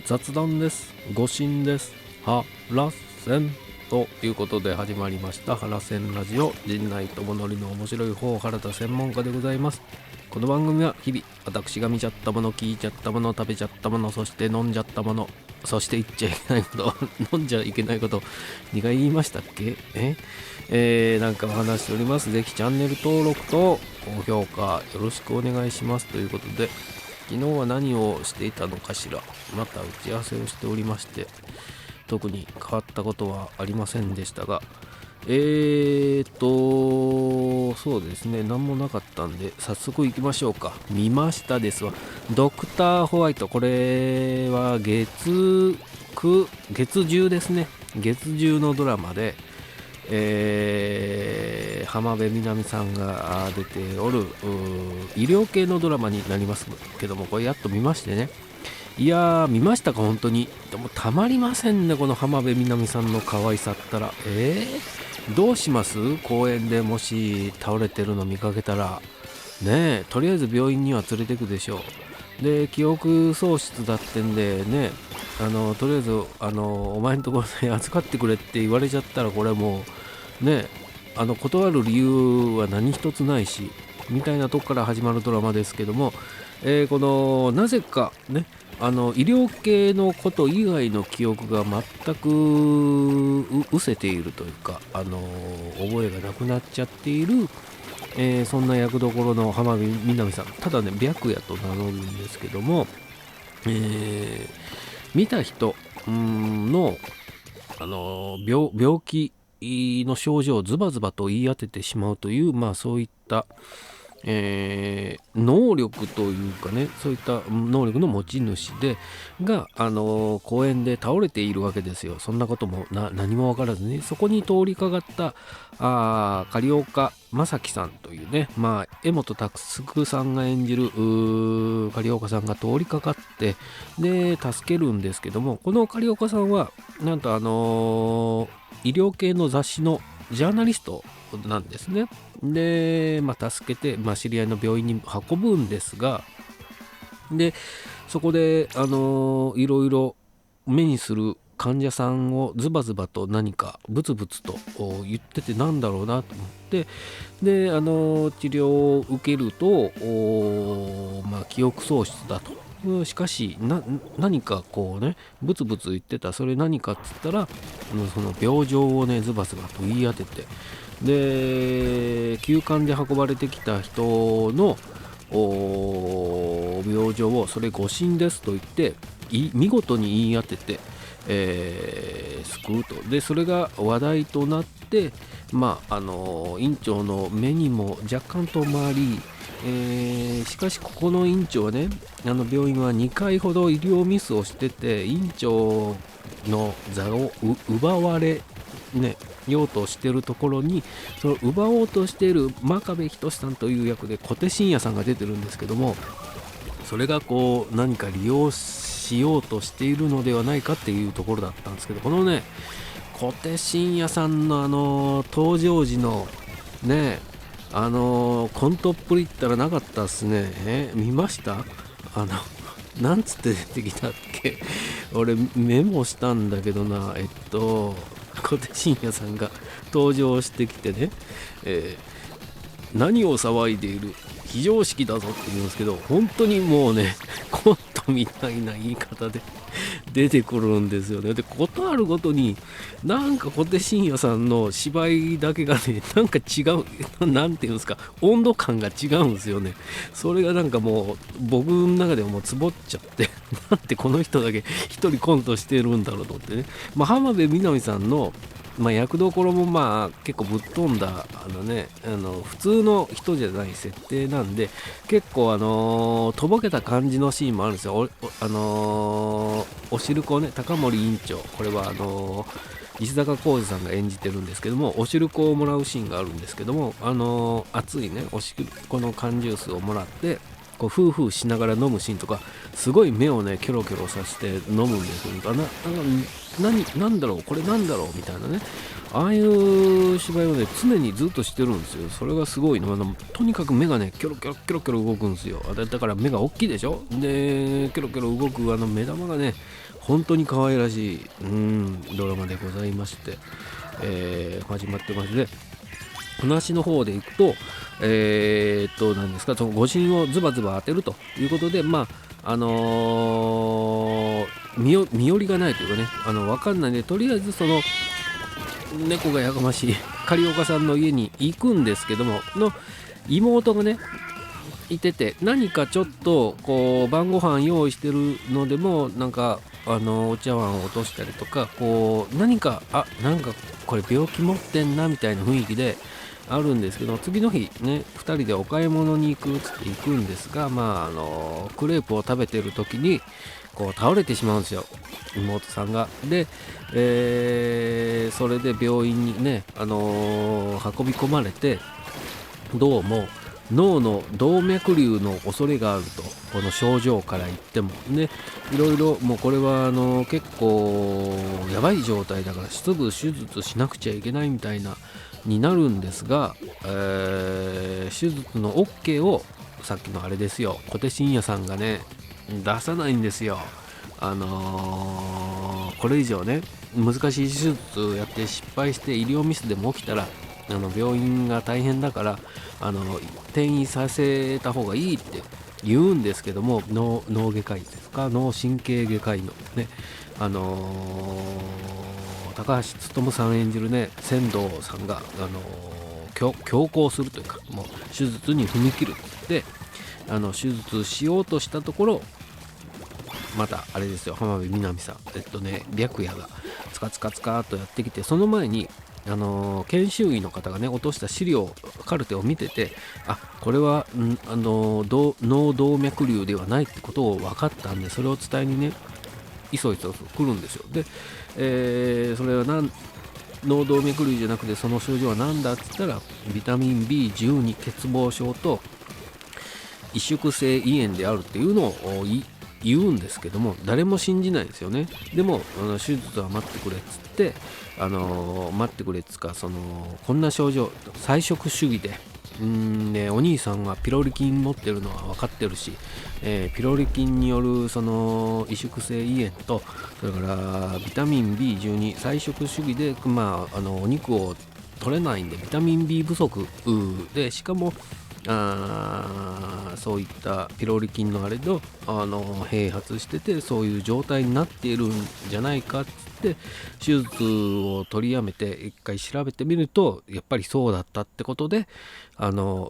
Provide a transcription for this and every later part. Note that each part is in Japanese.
雑談です。誤信です。ハラセンということで始まりましたハラセンラジオ。陣内智則の面白い方原田専門家でございます。この番組は日々私が見ちゃったもの、聞いちゃったもの、食べちゃったもの、そして飲んじゃったもの、そして言っちゃいけないこと飲んじゃいけないこと2回言いましたっけなんかお話しております。ぜひチャンネル登録と高評価よろしくお願いしますということで、昨日は何をしていたのかしら。また打ち合わせをしておりまして、特に変わったことはありませんでしたが、そうですね、何もなかったんで早速行きましょうか。見ましたですわ。ドクターホワイト、これは月10ですね。月10のドラマで、浜辺美波さんが出ておる医療系のドラマになりますけども、これやっと見ましてね。いやー、見ましたか。本当にでもたまりませんね、この浜辺美波さんの可愛さったら。どうします？公園でもし倒れてるの見かけたらね、とりあえず病院には連れてくでしょう。で、記憶喪失だってんでね、とりあえずお前のところで預かってくれって言われちゃったら、これもうね、断る理由は何一つないしみたいなとこから始まるドラマですけども、このなぜかね、医療系のこと以外の記憶が全く失せているというか、覚えがなくなっちゃっている、そんな役どころの浜辺美波さん。ただね、白夜と名乗るんですけども、見た人の、病気の症状をズバズバと言い当ててしまうという、そういった能力というかね、そういった能力の持ち主が公園で倒れているわけですよ。そんなことも何も分からずに、そこに通りかかった狩岡正樹さんというね、柄本佑さんが演じる狩岡さんが通りかかってで助けるんですけども、この狩岡さんはなんと医療系の雑誌のジャーナリストなんですね。で、助けて、知り合いの病院に運ぶんですが、でそこでいろいろ目にする患者さんをズバズバと何かブツブツと言ってて、なんだろうなと思って、で治療を受けると記憶喪失だと。しかし何かこうね、ブツブツ言ってた、それ何かっつったらその病状をねズバズバと言い当てて、で急患で運ばれてきた人の病状をそれ誤診ですと言って見事に言い当てて、救うと。でそれが話題となって、院長の目にも若干と回り、しかしここの院長はね、病院は2回ほど医療ミスをしてて、院長の座を奪われようとしているところに、その奪おうとしている真壁仁さんという役で小手伸也さんが出てるんですけども、それがこう何か利用しようとしているのではないかっていうところだったんですけど、このね小手伸也さんの登場時のねコントっぷりったらなかったっすね。見ました？なんつって出てきたっけ。俺メモしたんだけどな。小手伸也さんが登場してきてね、何を騒いでいる、非常識だぞって言うんですけど、本当にもうねコントみたいな言い方で出てくるんですよね。でことあるごとになんか小手伸也さんの芝居だけがね、なんか違う、なんていうんですか、温度感が違うんですよね。それがなんかもう僕の中でもつぼっちゃってなんてこの人だけ一人コントしてるんだろうと思ってね。浜辺美波さんの役どころも結構ぶっ飛んだ普通の人じゃない設定なんで、結構とぼけた感じのシーンもあるんですよ。おしるこね、高森院長、これは石坂浩二さんが演じてるんですけども、おしるこをもらうシーンがあるんですけども、熱いねおしるこの缶ジュースをもらって、こうフーフーしながら飲むシーンとか、すごい目をねキョロキョロさせて飲むんですよ。なんだろうこれなんだろうみたいなね、ああいう芝居をね常にずっとしてるんですよ。それがすごいの。とにかく目がねキョロキョロキョロキョロ動くんですよ。だから目が大きいでしょ。でキョロキョロ動く目玉がね本当に可愛らしいドラマでございまして、始まってまして、話の方でいくと何ですか、その誤診をズバズバ当てるということで、身寄りがないというかね、分かんないんで、とりあえずその猫がやかましい狩岡さんの家に行くんですけども、の妹がねいてて、何かちょっとこう晩ご飯用意してるのでもなんかお茶碗を落としたりとか、こうなんかこれ病気持ってんなみたいな雰囲気であるんですけど、次の日ね2人でお買い物に行くっつって行くんですが、クレープを食べてる時にこう倒れてしまうんですよ、妹さんが。で、それで病院にね、運び込まれて、どうも脳の動脈瘤の恐れがあると、この症状から言ってもね、いろいろもうこれは結構やばい状態だからすぐ手術しなくちゃいけないみたいなになるんですが、手術の OK をさっきのあれですよ、小手伸也さんがね出さないんですよ。これ以上ね難しい手術をやって失敗して医療ミスでも起きたら病院が大変だから転院させた方がいいって言うんですけども、脳外科医ですか、脳神経外科医のね、高橋勉さん演じるね仙道さんが強行するというか、もう手術に踏み切るって手術しようとしたところ、またあれですよ、浜辺美波さん白夜がツカツカツカーっとやってきて、その前に研修医の方がね落とした資料カルテを見てて、これは脳動脈瘤ではないってことを分かったんで、それを伝えにねいそいそ来るんですよ。で、それは脳動脈瘤じゃなくてその症状は何だっつったら、ビタミン B12 欠乏症と萎縮性胃炎であるっていうのを言うんですけども、誰も信じないんですよね。でも手術は待ってくれっつって待ってくれっつか、こんな症状菜食主義でお兄さんはピロリ菌持ってるのは分かってるし、ピロリ菌によるその萎縮性胃炎と、それからビタミン B12 菜食主義で、お肉を取れないんでビタミン B 不足で、しかもそういったピロリ菌のあれと併発してて、そういう状態になっているんじゃないかっつって手術を取りやめて一回調べてみると、やっぱりそうだったってことで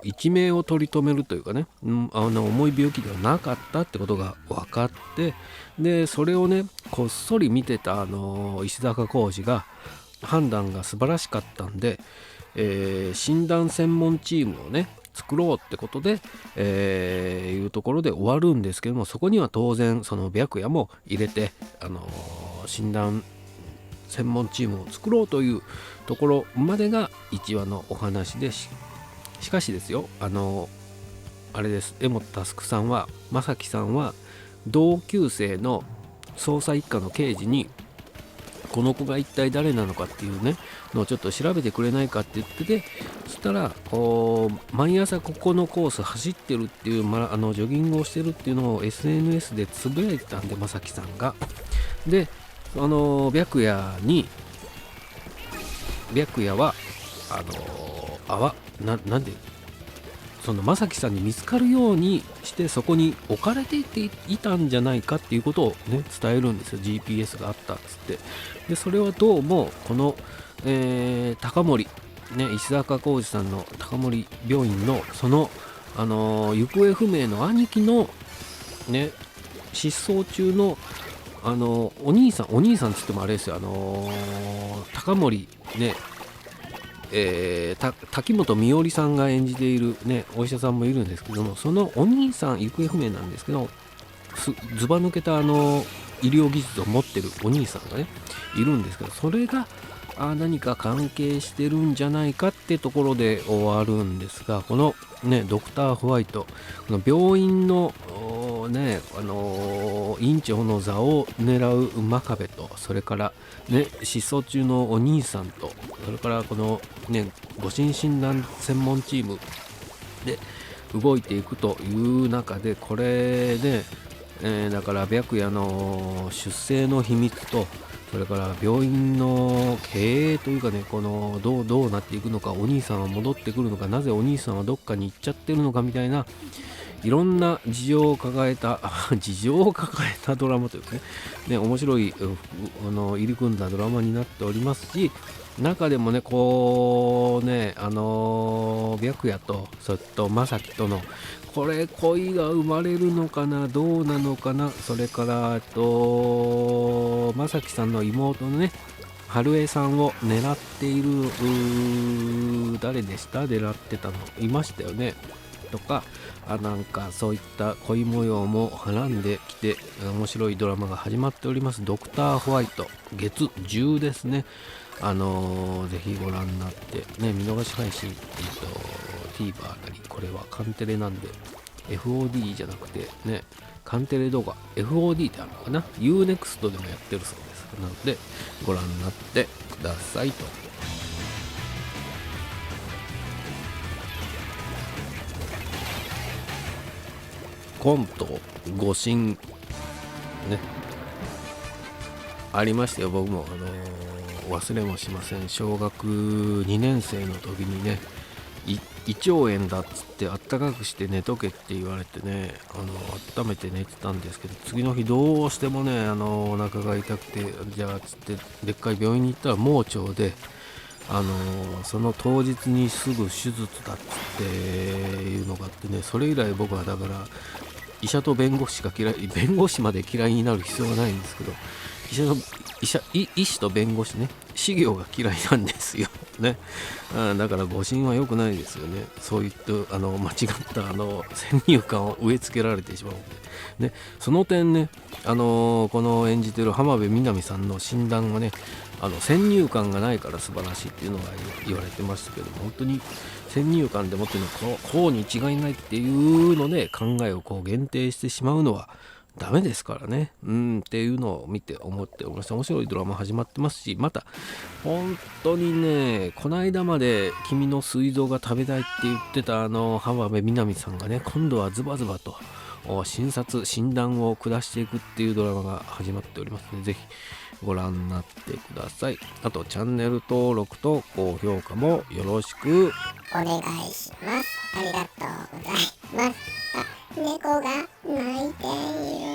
一命を取り留めるというかね、重い病気ではなかったってことが分かって、でそれをねこっそり見てた石坂浩二が判断が素晴らしかったんで、診断専門チームをね作ろうってことで、いうところで終わるんですけども、そこには当然その白夜も入れて、診断専門チームを作ろうというところまでが1話のお話で、しかしですよ、あれです、江本佑さんは、正樹さんは同級生の捜査一課の刑事にこの子が一体誰なのかっていうねのをちょっと調べてくれないかって言ってて、そしたら毎朝ここのコース走ってるっていう、ジョギングをしてるっていうのを SNS でつぶやいてたんで、正樹さんが。で白夜はなんでその正樹さんに見つかるようにしてそこに置かれていたんじゃないかっていうことをね伝えるんですよ。 GPS があったっつって。でそれはどうもこの、高森ね、石坂浩二さんの高森病院のその行方不明の兄貴のね失踪中のお兄さんつってもあれですよ、高森ね、滝本美織さんが演じているねお医者さんもいるんですけども、そのお兄さん行方不明なんですけど、ずば抜けた医療技術を持ってるお兄さんがねいるんですけど、それが何か関係してるんじゃないかってところで終わるんですが、このねドクターホワイト、この病院のね院長の座を狙う真壁と、それからね失踪中のお兄さんと、それからこのね誤診診断専門チームで動いていくという中で、これね、だから白夜の出生の秘密と、それから病院の経営というかね、このどうなっていくのか、お兄さんは戻ってくるのか、なぜお兄さんはどっかに行っちゃってるのかみたいな、いろんな事情を抱えたドラマというかね、面白い入り組んだドラマになっておりますし、中でもねこうね白夜とそれと正樹とのこれ恋が生まれるのかな、どうなのかな、それから正樹さんの妹のね春江さんを狙っている誰でした、狙ってたのいましたよねとか、なんかそういった恋模様もはらんできて面白いドラマが始まっております。ドクターホワイト月10ですね。ぜひご覧になってね、見逃し配信TVer なり、これはカンテレなんで FOD じゃなくてね、カンテレ動画 FOD ってあるのかな、 UNEXT でもやってるそうです。なのでご覧になってくださいと。コント誤診ねありましたよ。僕も忘れもしません。小学2年生の時にね、胃腸炎だっつってあったかくして寝とけって言われてね、温めて寝てたんですけど、次の日どうしてもねお腹が痛くて、じゃあつってでっかい病院に行ったら盲腸で、その当日にすぐ手術だっつっていうのがあってね、それ以来僕はだから医者と弁護士が嫌い、弁護士まで嫌いになる必要はないんですけど、医師と弁護士ね、私業が嫌いなんですよね。だから誤診は良くないですよね。そういった間違った先入観を植え付けられてしまうので、ね、その点ね、この演じてる浜辺美波さんの診断はね、先入観がないから素晴らしいっていうのが言われてましたけど、本当に先入観でもっていうのはこうに違いないっていうので考えをこう限定してしまうのはダメですからね。っていうのを見て思っておりました。面白いドラマ始まってますし、また本当にね、この間まで君の膵臓が食べたいって言ってた浜辺美波さんがね、今度はズバズバと診断を下していくっていうドラマが始まっておりますので、ぜひご覧になってください。あとチャンネル登録と高評価もよろしくお願いします。ありがとうございます。あ、猫が鳴いている。